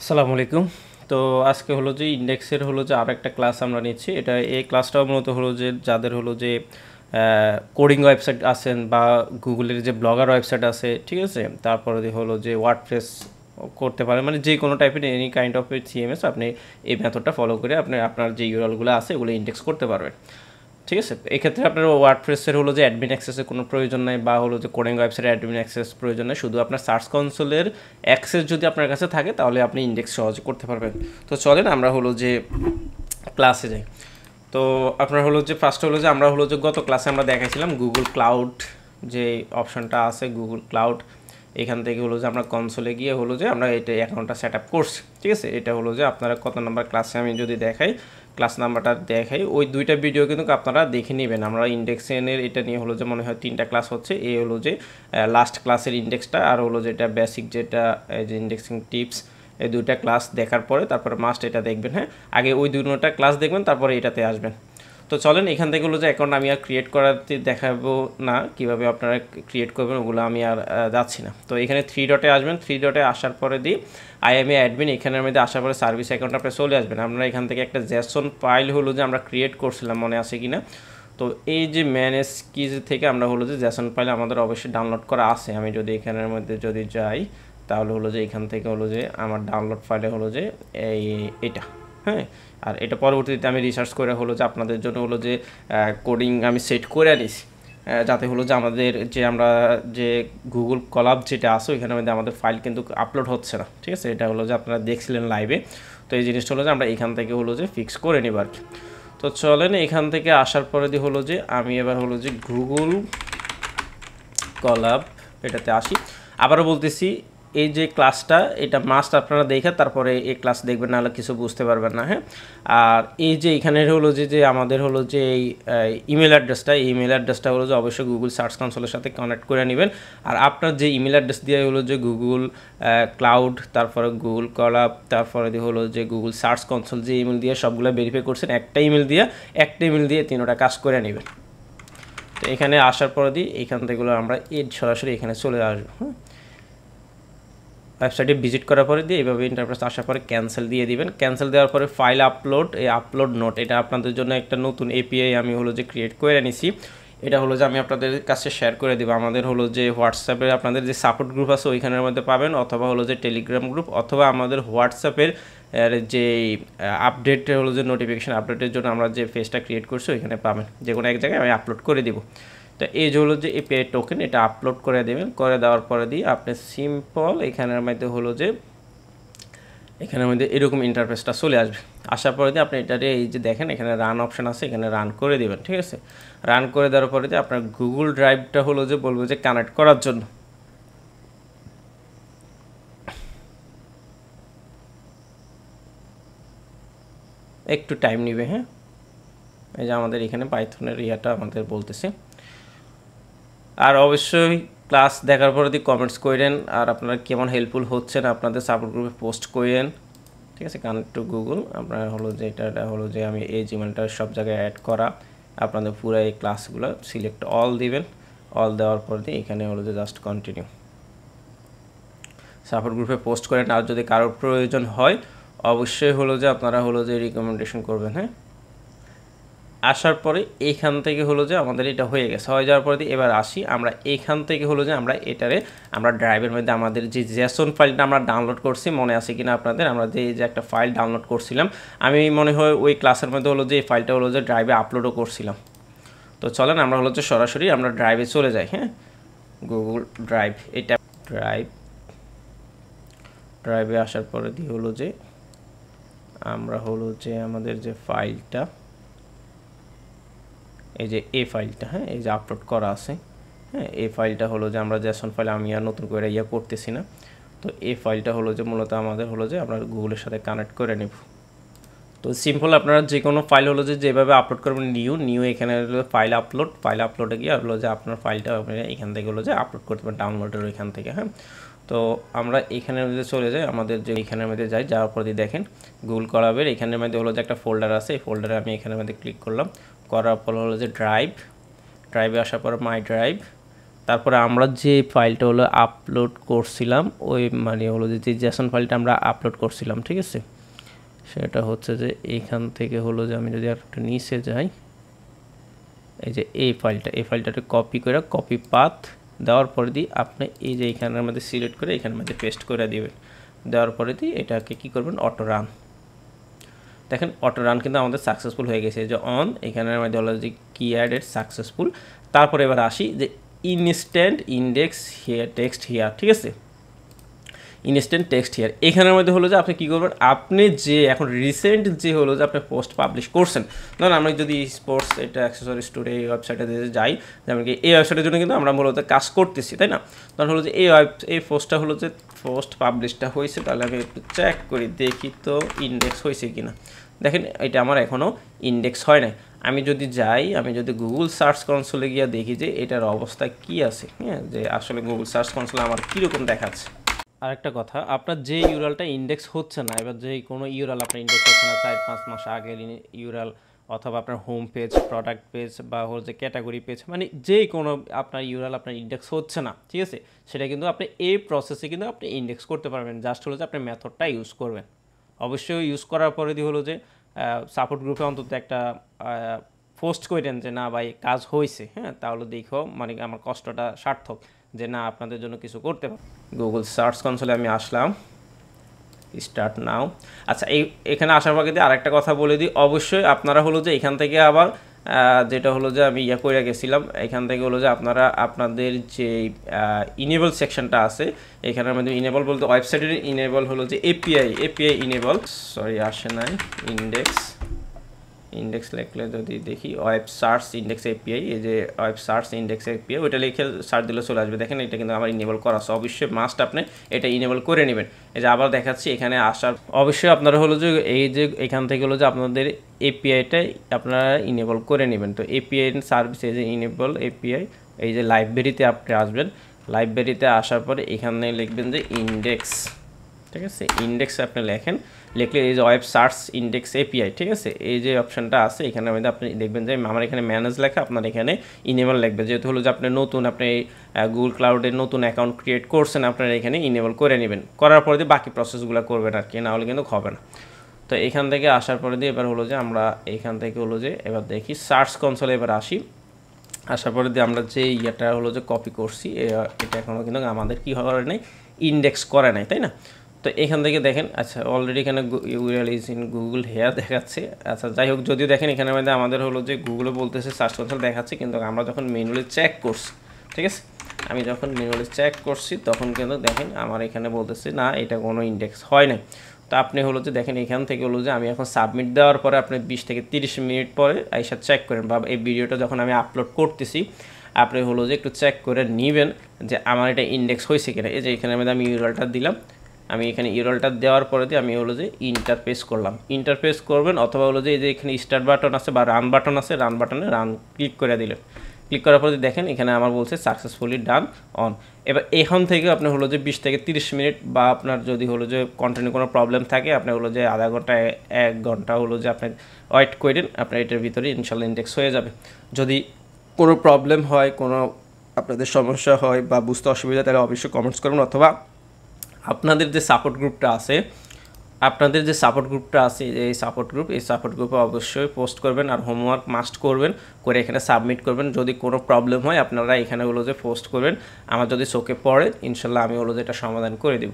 আসসালামু আলাইকুম। তো আজকে হলো যে ইন্ডেক্সের হলো যে আর একটা ক্লাস আমরা নিচ্ছি। এই ক্লাসটাও মূলত হলো যে যাদের হলো যে কোডিং ওয়েবসাইট আছেন বা গুগলের যে ব্লগার ওয়েবসাইট আছে, ঠিক আছে, তারপরে হলো যে ওয়ার্ডপ্রেস করতে পারেন, মানে যে কোনো টাইপের এনি কাইন্ড অফ সিএমএস আপনি এই মেথডটা ফলো করে আপনি আপনার যে ইউআরএলগুলো আছে এগুলো ইন্ডেক্স করতে পারবেন। ঠিক আছে, এক্ষেত্রে আপনার ওয়ার্ডপ্রেসের হলো যে অ্যাডমিন অ্যাক্সেসের কোনো প্রয়োজন নাই বা হলো যে কোডিং ওয়েবসাইটের অ্যাডমিন অ্যাক্সেস প্রয়োজন নাই, শুধু আপনার সার্চ কনসোলের অ্যাক্সেস যদি আপনার কাছে থাকে তাহলে আপনি ইন্ডেক্স সহজে করতে পারবেন। তো চলেন আমরা হলো যে ক্লাসে যাই। তো আপনার হলো যে ফার্স্ট হলো যে আমরা হলো যে গত ক্লাসে আমরা দেখাইছিলাম গুগল ক্লাউড যে অপশনটা আছে, গুগল ক্লাউড, এখান থেকে হলো যে আমরা কনসোলে গিয়ে হলো যে আমরা এটা অ্যাকাউন্টটা সেট আপ করছি। ঠিক আছে, এটা হলো যে আপনারা কত নাম্বার ক্লাসে আমি যদি দেখাই, ক্লাস নাম্বারটা দেখাই, ওই দুইটা ভিডিও কিন্তু আপনারা দেখে নেবেন। আমরা ইন্ডেক্সের এটা নিয়ে হলো যে মনে হয় 3টা ক্লাস হচ্ছে, এই হলো যে লাস্ট ক্লাসের ইন্ডেক্সটা, আর হলো যেটা বেসিক যেটা যে ইন্ডেক্সিং টিপস, এই দুইটা ক্লাস দেখার পরে তারপরে মাস্ট এটা দেখবেন। হ্যাঁ, আগে ওই দুটোটা ক্লাস দেখবেন তারপরে এটাতে আসবেন। তো চলেন এখান থেকে হলো যে অ্যাকাউন্ট আমি আর ক্রিয়েট করাতে দেখাবো না, কীভাবে আপনারা ক্রিয়েট করবেন ওগুলো আমি আর যাচ্ছি না। তো এখানে 3 ডটে আসবেন, 3 ডটে আসার পরে দিই আই এম এ অ্যাডমিন, এখানের মধ্যে আসার পরে সার্ভিস অ্যাকাউন্ট আপনি চলে আসবেন। আমরা এখান থেকে একটা জেসন ফাইল হলো যে আমরা ক্রিয়েট করছিলাম, মনে আছে কি না? তো এই যে ম্যানেজ কিজ থেকে আমরা হলো যে জেসন ফাইল আমাদের অবশ্যই ডাউনলোড করা আছে। আমি যদি এখানের মধ্যে যদি যাই তাহলে হলো যে এখান থেকে হলো যে আমার ডাউনলোড ফাইলে হলো যে এটা, হ্যাঁ, আর এটা পরবর্তীতে আমি রিসার্চ করে হলো যে আপনাদের জন্য হলো যে কোডিং আমি সেট করে নিছি, যাতে হলো যে আমাদের যে আমরা যে গুগল কলাব যেটা আছে ওইখানের মধ্যে আমাদের ফাইল কিন্তু আপলোড হচ্ছে না। ঠিক আছে, এটা হলো যে আপনারা দেখছিলেন লাইভে। তো এই জিনিসটা হলো যে আমরা এখান থেকে হলো যে ফিক্স করে নিব আর কি। তো চলেন এখান থেকে আসার পরে দিয়ে হলো যে আমি এবার হলো যে গুগল কলাব এটাতে আসি। আবারও বলতেছি, এই যে ক্লাসটা এটা মাস্ট আপনারা দেখে তারপরে এই ক্লাস দেখবেন, নাহলে কিছু বুঝতে পারবেন না। হ্যাঁ, আর এই যে এখানে হলো যে আমাদের হলো যে এই ইমেল অ্যাড্রেসটা, এই ইমেল অ্যাড্রেসটা হলো যে অবশ্যই গুগল সার্চ কনসোলের সাথে কানেক্ট করে নেবেন। আর আপনার যে ইমেল অ্যাড্রেস দিয়ে হলো যে গুগল ক্লাউড, তারপরে গুগল কলাব, তারপরে দিয়ে হলো যে গুগল সার্চ কনসোল যে ইমেল দিয়ে সবগুলো ভেরিফাই করছেন, একটা ইমেল দিয়ে 3টা কাজ করে নেবেন। তো এখানে আসার পরে দিই এখান থেকে আমরা সরাসরি এখানে চলে আসবো। হ্যাঁ, ওয়েবসাইটে ভিজিট করার পরে দিয়ে এইভাবে ইন্টারফেস আসার পরে ক্যান্সেল দিয়ে দিবেন। ক্যান্সেল দেওয়ার পরে ফাইল আপলোড, এই আপলোড নোট, এটা আপনাদের জন্য একটা নতুন এপিআই আমি হলো যে ক্রিয়েট করে নিছি। এটা হলো যে আমি আপনাদের কাছে শেয়ার করে দেবো। আমাদের হলো যে হোয়াটসঅ্যাপে আপনাদের যে সাপোর্ট গ্রুপ আছে ওইখানের মধ্যে পাবেন, অথবা হলো যে টেলিগ্রাম গ্রুপ, অথবা আমাদের হোয়াটসঅ্যাপের যে আপডেট হলো যে নোটিফিকেশান আপডেটের জন্য আমরা যে পেজটা ক্রিয়েট করছি ওইখানে পাবেন, যে কোনো এক জায়গায় আমি আপলোড করে দিব। তো এই যে হলো যে এপিআই টোকেন, এটা আপলোড করে দেবেন। করে দেওয়ার পরে দিয়ে আপনি সিম্পল এখানের মধ্যে হলো যে এখানের মধ্যে এরকম ইন্টারফেসটা চলে আসবে। আসার পরে দিয়ে আপনি এটাতে এই যে দেখেন এখানে রান অপশান আছে, এখানে রান করে দেবেন। ঠিক আছে, রান করে দেওয়ার পরে দিয়ে আপনার গুগল ড্রাইভটা হলো যে বলবো যে কানেক্ট করার জন্য একটু টাইম নেবে। হ্যাঁ, এই যে আমাদের এখানে পাইথনের ইয়াটা আমাদের বলতেছে। আর অবশ্যই ক্লাস দেখার পরে দিয়ে কমেন্টস করেন, আর আপনারা কেমন হেল্পফুল হচ্ছেন আপনাদের সাপোর্ট গ্রুপে পোস্ট করেন। ঠিক আছে, কানেক্ট টু গুগল আপনার হলো যে এটা হলো যে আমি এই জিমেলটা সব জায়গায় অ্যাড করা, আপনাদের পুরো এই ক্লাসগুলো সিলেক্ট অল দিবেন। অল দেওয়ার পর দিয়ে এখানে হলো যে জাস্ট কন্টিনিউ সাপোর্ট গ্রুপে পোস্ট করেন। আর যদি কারোর প্রয়োজন হয় অবশ্যই হলো যে আপনারা হলো যে রিকমেন্ডেশন করবেন। হ্যাঁ, আসার পরে এইখান থেকে হলো যে আমাদের এটা হয়ে গেছে, হয়ে যাওয়ার পরে এবার আসি আমরা এইখান থেকে হলো যে আমরা এটারে আমরা ড্রাইভের মধ্যে আমাদের যে জেসন ফাইলটা আমরা ডাউনলোড করছি, মনে আছে কিনা আপনাদের, আমরা যে একটা ফাইল ডাউনলোড করছিলাম, আমি মনে হয় ওই ক্লাসের মধ্যে হলো যে এই ফাইলটা হলো যে ড্রাইভে আপলোডও করছিলাম। তো চলেন আমরা হলো যে সরাসরি আমরা ড্রাইভে চলে যাই। হ্যাঁ, গুগল ড্রাইভ, এটা ড্রাইভে আসার পরে দিয়ে হলো যে আমরা হলো যে আমাদের যে ফাইলটা, এই যে এই ফাইলটা, হ্যাঁ, এই যে আপলোড করা আছে, হ্যাঁ, এই ফাইলটা হলো যে আমরা জেসন ফাইল আমি আর নতুন করে করতেছি না। তো এই ফাইলটা হলো যে মূলত আমাদের হলো যে আমরা গুগলের সাথে কানেক্ট করে নেব। তো সিম্পল আপনারা যে কোনো ফাইল হলো যে যেভাবে আপলোড করবেন, নিউ এখানে হলো ফাইল আপলোডে গিয়ে হলো যে আপনার ফাইলটা এখান থেকে হলো যে আপলোড করতে পারেন ডাউনলোডের এখান থেকে। হ্যাঁ, তো আমরা এখানের মধ্যে চলে যাই, আমাদের যে এখানের মধ্যে যাই, যাওয়ার পর দিয়ে দেখেন গুগল কলাবের এখানের মধ্যে হলো যে একটা ফোল্ডার আছে, এই ফোল্ডারে আমি এখানের মধ্যে ক্লিক করলাম, করার পর হলো যে ড্রাইভে আসার পর মাই ড্রাইভ, তারপরে আমরা যে ফাইলটা হলো আপলোড করছিলাম ওই মানে হলো যে জেসন ফাইলটা আমরা আপলোড করছিলাম, ঠিক আছে, সেটা হচ্ছে যে এখান থেকে হলো যে আমি যদি একটা নিচে যাই, এই যে এই ফাইলটাকে কপি করে কপি পাথ দেওয়ার পরে দিয়ে আপনি এই যে এখানের মধ্যে সিলেক্ট করে এখানের মধ্যে পেস্ট করে দিবেন। দেওয়ার পরে দিয়ে এটাকে কী করবেন, অটো রান। দেখেন অটো রান কিন্তু আমাদের সাকসেসফুল হয়ে গেছে, যে অন এখানের মধ্যে হলো যে কি অ্যাডেড সাকসেসফুল। তারপরে এবার আসি যে instant index here text here, ঠিক আছে, ইনস্ট্যান্ট টেক্সট হিয়ার এখানের মধ্যে হলো যে আপনি কী করবেন, আপনি যে এখন রিসেন্ট যে হলো যে আপনি পোস্ট পাবলিশ করছেন, ধরুন আমরা যদি স্পোর্টস এটা অ্যাক্সেসরি স্টোরে এই ওয়েবসাইটে যাই, যেমন কি এই ওয়েবসাইটের জন্য কিন্তু আমরা মূলত কাজ করতেছি, তাই না। তখন হলো যে এই পোস্টটা হলো যে পোস্ট পাবলিশটা হয়েছে, তাহলে আমি একটু চেক করি দেখি তো ইন্ডেক্স হয়েছে কি না। দেখেন এটা আমার এখনও ইন্ডেক্স হয় নাই। আমি যদি যাই, আমি যদি গুগল সার্চ কনসোলে গিয়ে দেখি যে এটার অবস্থা কি আছে, হ্যাঁ, যে আসলে গুগল সার্চ কনসোলে আমার কীরকম দেখাচ্ছে। আরেকটা কথা, আপনার যে ইউরালটা ইন্ডেক্স হচ্ছে না, এবার যে কোনো ইউরাল আপনার ইন্ডেক্স হচ্ছে না 4-5 মাস আগের ইউরাল, অথবা আপনার হোম পেজ, প্রোডাক্ট পেজ বা হচ্ছে ক্যাটাগরি পেজ, মানে যে কোনো আপনার ইউরাল আপনার ইন্ডেক্স হচ্ছে না, ঠিক আছে, সেটা কিন্তু আপনি এই প্রসেসে কিন্তু আপনি ইন্ডেক্স করতে পারবেন। জাস্ট হলো যে আপনি মেথডটা ইউজ করবেন। অবশ্যই ইউজ করার পরে দিয়ে হলো যে সাপোর্ট গ্রুপে অন্তত একটা পোস্ট করেন যে না ভাই কাজ হয়েছে, হ্যাঁ, তাহলে দেখো মানে আমার কষ্টটা সার্থক, যে না আপনাদের জন্য কিছু করতে পারে। গুগল সার্চ কনসোলে আমি আসলাম, স্টার্ট নাও। আচ্ছা এখানে আসার পর কিন্তু আরেকটা কথা বলে দিই, অবশ্যই আপনারা হলো যে এখান থেকে আবার যেটা হলো যে আমি করে গেছিলাম, এখান থেকে হলো যে আপনারা আপনাদের যে ইনেবল সেকশনটা আছে এখানের মধ্যে ইনেবল বলতে ওয়েবসাইটের ইনেবল হলো যে এপিআই ইনেবল, সরি আসে নাই, ইন্ডেক্স লিখলে যদি দেখি ওয়েব সার্চ ইন্ডেক্স এপিআই, এই যে ওয়েব সার্চ ইন্ডেক্স এপিআই ওইটা লিখে সার্চ দিলে চলে আসবে। দেখেন এটা কিন্তু আমার ইনেবল করা আছে, অবশ্যই মাস্ট আপনি এটা ইনেবল করে নেবেন। এই যে আবার দেখাচ্ছি এখানে আসার অবশ্যই আপনারা হলো যে এই যে এখান থেকে হলো যে আপনাদের এপিআইটাই আপনারা ইনেবল করে নেবেন। তো এপিআই সার্ভিস, এই যে ইনেবল এপিআই, এই যে লাইব্রেরিতে আপনি আসবেন, লাইব্রেরিতে আসার পরে এখানে লিখবেন যে ইন্ডেক্স, ঠিক আছে, ইন্ডেক্স আপনি লিখলে এই যে ওয়েব সার্চ ইন্ডেক্স এপিআই, ঠিক আছে, এই যে অপশানটা আছে এখানের মধ্যে আপনি দেখবেন যে আমার এখানে ম্যানেজ লেখা, আপনার এখানে ইনেবল লিখবে, যেহেতু হলো যে আপনি নতুন আপনি গুগল ক্লাউডের নতুন অ্যাকাউন্ট ক্রিয়েট করছেন, আপনারা এখানে ইনেবল করে নেবেন। করার পরে দিয়ে বাকি প্রসেসগুলো করবেন আর কি, না হলে কিন্তু হবে না। তো এখান থেকে আসার পরে দিয়ে এবার হলো যে আমরা এখান থেকে হলো যে এবার দেখি সার্চ কনসোলে এবার আসার পরে দিয়ে আমরা যে ইয়েটা হলো যে কপি করছি এটা এখনও কিন্তু আমাদের কী করে নাই, ইন্ডেক্স করে নাই, তাই না। তো এখান থেকে দেখেন, আচ্ছা অলরেডি এখানে URL is in Google here দেখাচ্ছে। আচ্ছা যাই হোক, যদিও দেখেন এখানের মধ্যে আমাদের হলো যে গুগলে বলতেছে সার্চ কনসোল দেখাচ্ছে, কিন্তু আমরা যখন ম্যানুয়ালি চেক করছি, ঠিক আছে, আমি যখন ম্যানুয়ালি চেক করছি তখন কিন্তু দেখেন আমার এখানে বলতেছে না এটা কোনো ইন্ডেক্স হয় নাই। তো আপনি হলো যে দেখেন এখান থেকে হলো যে আমি এখন সাবমিট দেওয়ার পরে আপনি 20 থেকে 30 মিনিট পরে এসে চেক করেন, বা এই ভিডিওটা যখন আমি আপলোড করতেছি আপনি হলো যে একটু চেক করে নেবেন যে আমার এটা ইন্ডেক্স হয়েছে কিনা। এই যে এখানে আমি ইউআরএলটা দিলাম, আমি এখানে ইউআরএলটা দেওয়ার পরে দিয়ে আমি হলো যে ইন্টারফেস করলাম, ইন্টারফেস করবেন, অথবা হলো যে এই যে এখানে স্টার্ট বাটন আছে বা রান বাটন আছে, রান বাটনে রান ক্লিক করে দিলেন। ক্লিক করার পরে দেখেন এখানে আমার বলছে সাকসেসফুলি ডান অন। এবার এখান থেকে আপনি হলো যে 20 থেকে 30 মিনিট, বা আপনার যদি হলো যে কন্টিনিউ কোনো প্রবলেম থাকে আপনি হলো যে আধা ঘন্টা 1 ঘন্টা হলো যে আপনি ওয়েট করেন, আপনার এটার ভিতরে ইনশাল্লাহ ইন্ডেক্স হয়ে যাবে। যদি কোনো প্রবলেম হয়, কোনো আপনাদের সমস্যা হয় বা বুঝতে অসুবিধা, তাহলে অবশ্যই কমেন্টস করুন, অথবা আপনাদের যে সাপোর্ট গ্রুপটা আছে এই সাপোর্ট গ্রুপে অবশ্যই পোস্ট করবেন, আর হোমওয়ার্ক মাস্ট করবেন, করে এখানে সাবমিট করবেন। যদি কোনো প্রবলেম হয় আপনারা এখানে হলো যে পোস্ট করবেন, আমার যদি চোখে পড়ে ইনশাল্লাহ আমি হলো যে এটা সমাধান করে দেব।